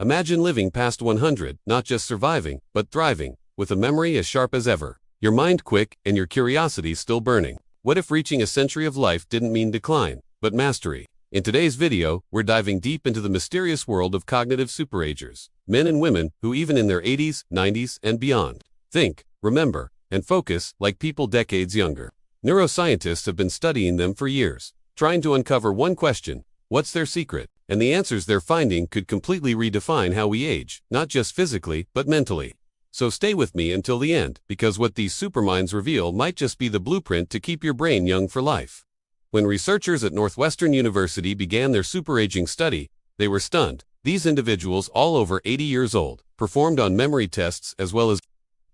Imagine living past 100, not just surviving, but thriving, with a memory as sharp as ever, your mind quick, and your curiosity still burning. What if reaching a century of life didn't mean decline, but mastery? In today's video, we're diving deep into the mysterious world of cognitive super-agers, men and women who even in their 80s, 90s, and beyond, think, remember, and focus like people decades younger. Neuroscientists have been studying them for years, trying to uncover one question: what's their secret? And the answers they're finding could completely redefine how we age, not just physically, but mentally. So stay with me until the end, because what these superminds reveal might just be the blueprint to keep your brain young for life. When researchers at Northwestern University began their super-aging study, they were stunned. These individuals, all over 80 years old, performed on memory tests as well as,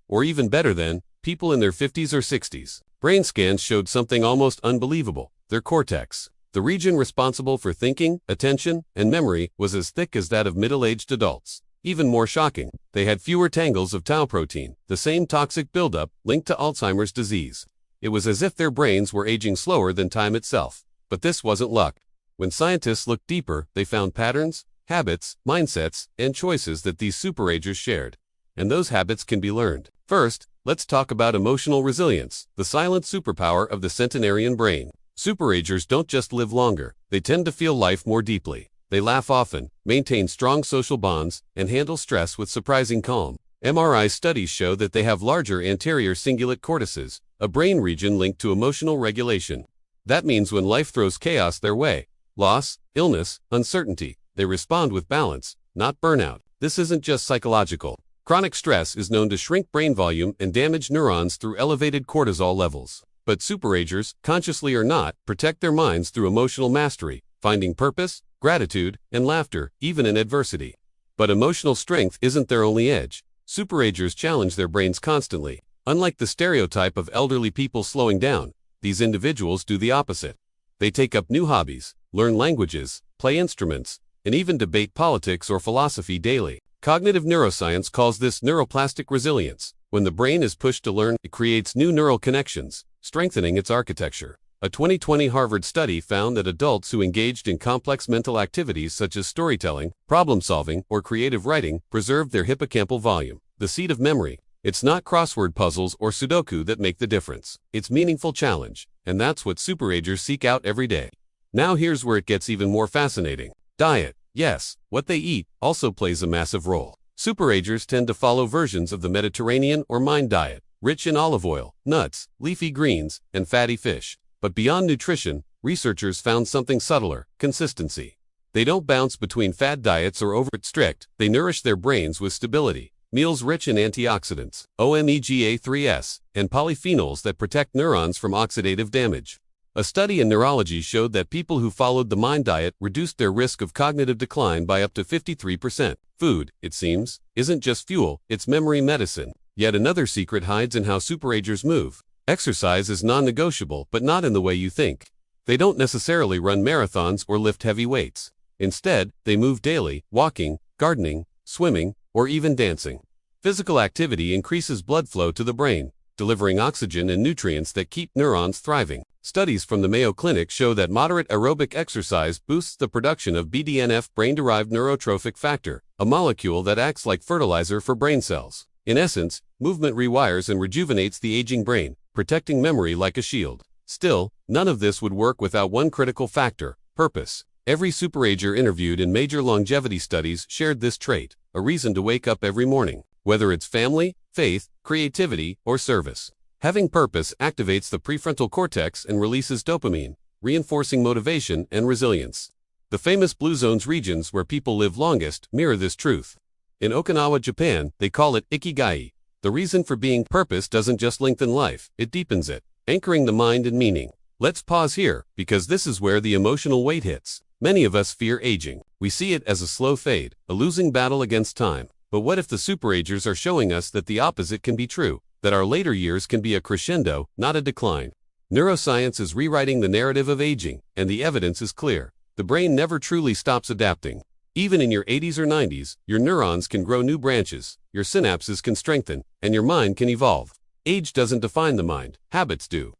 or even better than, people in their 50s or 60s. Brain scans showed something almost unbelievable. Their cortex, the region responsible for thinking, attention, and memory, was as thick as that of middle-aged adults. Even more shocking, they had fewer tangles of tau protein, the same toxic buildup linked to Alzheimer's disease. It was as if their brains were aging slower than time itself. But this wasn't luck. When scientists looked deeper, they found patterns, habits, mindsets, and choices that these super-agers shared. And those habits can be learned. First, let's talk about emotional resilience, the silent superpower of the centenarian brain. Super-agers don't just live longer, they tend to feel life more deeply. They laugh often, maintain strong social bonds, and handle stress with surprising calm. MRI studies show that they have larger anterior cingulate cortices, a brain region linked to emotional regulation. That means when life throws chaos their way, loss, illness, uncertainty, they respond with balance, not burnout. This isn't just psychological. Chronic stress is known to shrink brain volume and damage neurons through elevated cortisol levels. But super-agers, consciously or not, protect their minds through emotional mastery, finding purpose, gratitude, and laughter, even in adversity. But emotional strength isn't their only edge. Super-agers challenge their brains constantly. Unlike the stereotype of elderly people slowing down, these individuals do the opposite. They take up new hobbies, learn languages, play instruments, and even debate politics or philosophy daily. Cognitive neuroscience calls this neuroplastic resilience. When the brain is pushed to learn, it creates new neural connections, strengthening its architecture. A 2020 Harvard study found that adults who engaged in complex mental activities such as storytelling, problem-solving, or creative writing preserved their hippocampal volume, the seat of memory. It's not crossword puzzles or Sudoku that make the difference. It's meaningful challenge, and that's what super-agers seek out every day. Now here's where it gets even more fascinating. Diet. Yes, what they eat also plays a massive role. Super-agers tend to follow versions of the Mediterranean or Mind diet, rich in olive oil, nuts, leafy greens, and fatty fish. But beyond nutrition, researchers found something subtler: consistency. They don't bounce between fad diets or over-strict, they nourish their brains with stability. Meals rich in antioxidants, omega-3s, and polyphenols that protect neurons from oxidative damage. A study in neurology showed that people who followed the Mind diet reduced their risk of cognitive decline by up to 53%. Food, it seems, isn't just fuel, it's memory medicine. Yet another secret hides in how super-agers move. Exercise is non-negotiable, but not in the way you think. They don't necessarily run marathons or lift heavy weights. Instead, they move daily, walking, gardening, swimming, or even dancing. Physical activity increases blood flow to the brain, delivering oxygen and nutrients that keep neurons thriving. Studies from the Mayo Clinic show that moderate aerobic exercise boosts the production of BDNF, brain-derived neurotrophic factor, a molecule that acts like fertilizer for brain cells. In essence, movement rewires and rejuvenates the aging brain, protecting memory like a shield. Still, none of this would work without one critical factor: purpose. Every super-ager interviewed in major longevity studies shared this trait: a reason to wake up every morning, whether it's family, faith, creativity, or service. Having purpose activates the prefrontal cortex and releases dopamine, reinforcing motivation and resilience. The famous Blue Zones regions where people live longest mirror this truth. In Okinawa, Japan, they call it ikigai. The reason for being. Purpose doesn't just lengthen life, it deepens it, anchoring the mind in meaning. Let's pause here, because this is where the emotional weight hits. Many of us fear aging. We see it as a slow fade, a losing battle against time. But what if the super-agers are showing us that the opposite can be true, that our later years can be a crescendo, not a decline? Neuroscience is rewriting the narrative of aging, and the evidence is clear. The brain never truly stops adapting. Even in your 80s or 90s, your neurons can grow new branches, your synapses can strengthen, and your mind can evolve. Age doesn't define the mind, habits do.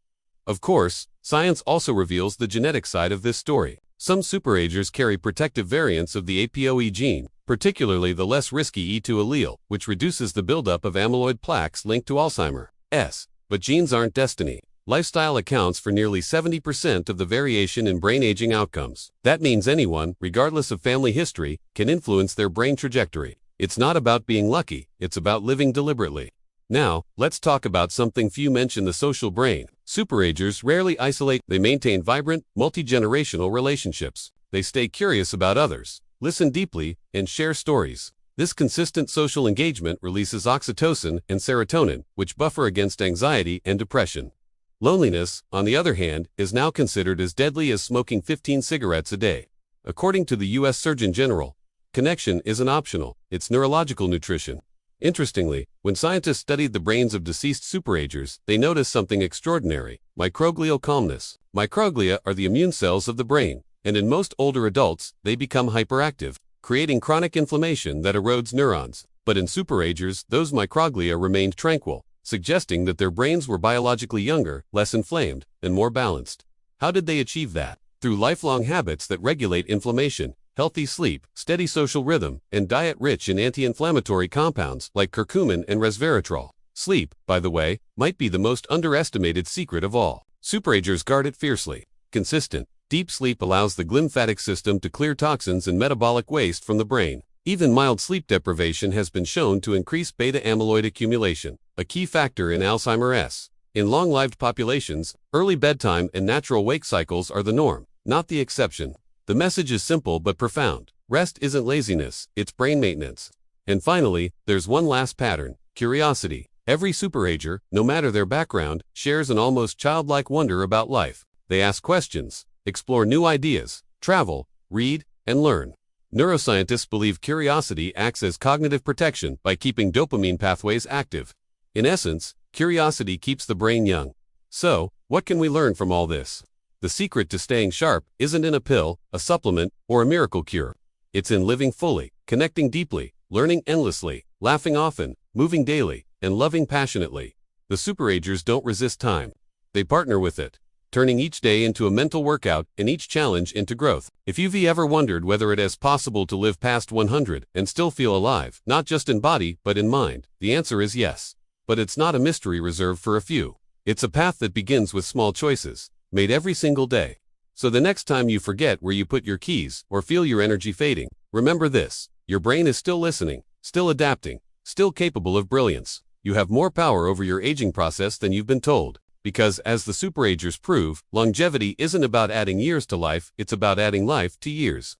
Of course, science also reveals the genetic side of this story. Some super-agers carry protective variants of the APOE gene, particularly the less risky E2 allele, which reduces the buildup of amyloid plaques linked to Alzheimer's. But genes aren't destiny. Lifestyle accounts for nearly 70% of the variation in brain aging outcomes. That means anyone, regardless of family history, can influence their brain trajectory. It's not about being lucky, it's about living deliberately. Now, let's talk about something few mention: the social brain. Super-agers rarely isolate, they maintain vibrant, multi-generational relationships. They stay curious about others, listen deeply, and share stories. This consistent social engagement releases oxytocin and serotonin, which buffer against anxiety and depression. Loneliness, on the other hand, is now considered as deadly as smoking 15 cigarettes a day. According to the U.S. Surgeon General, connection isn't optional, it's neurological nutrition. Interestingly, when scientists studied the brains of deceased super-agers, they noticed something extraordinary: microglial calmness. Microglia are the immune cells of the brain, and in most older adults, they become hyperactive, creating chronic inflammation that erodes neurons. But in super-agers, those microglia remained tranquil, suggesting that their brains were biologically younger, less inflamed, and more balanced. How did they achieve that? Through lifelong habits that regulate inflammation, healthy sleep, steady social rhythm, and diet rich in anti-inflammatory compounds like curcumin and resveratrol. Sleep, by the way, might be the most underestimated secret of all. Super-agers guard it fiercely. Consistent, deep sleep allows the glymphatic system to clear toxins and metabolic waste from the brain. Even mild sleep deprivation has been shown to increase beta-amyloid accumulation, a key factor in Alzheimer's. In long-lived populations, early bedtime and natural wake cycles are the norm, not the exception. The message is simple but profound. Rest isn't laziness, it's brain maintenance. And finally, there's one last pattern: curiosity. Every super-ager, no matter their background, shares an almost childlike wonder about life. They ask questions, explore new ideas, travel, read, and learn. Neuroscientists believe curiosity acts as cognitive protection by keeping dopamine pathways active. In essence, curiosity keeps the brain young. So, what can we learn from all this? The secret to staying sharp isn't in a pill, a supplement, or a miracle cure. It's in living fully, connecting deeply, learning endlessly, laughing often, moving daily, and loving passionately. The super-agers don't resist time. They partner with it, turning each day into a mental workout and each challenge into growth. If you've ever wondered whether it is possible to live past 100 and still feel alive, not just in body but in mind, the answer is yes. But it's not a mystery reserved for a few. It's a path that begins with small choices, made every single day. So the next time you forget where you put your keys or feel your energy fading, remember this: your brain is still listening, still adapting, still capable of brilliance. You have more power over your aging process than you've been told. Because, as the super-agers prove, longevity isn't about adding years to life, it's about adding life to years.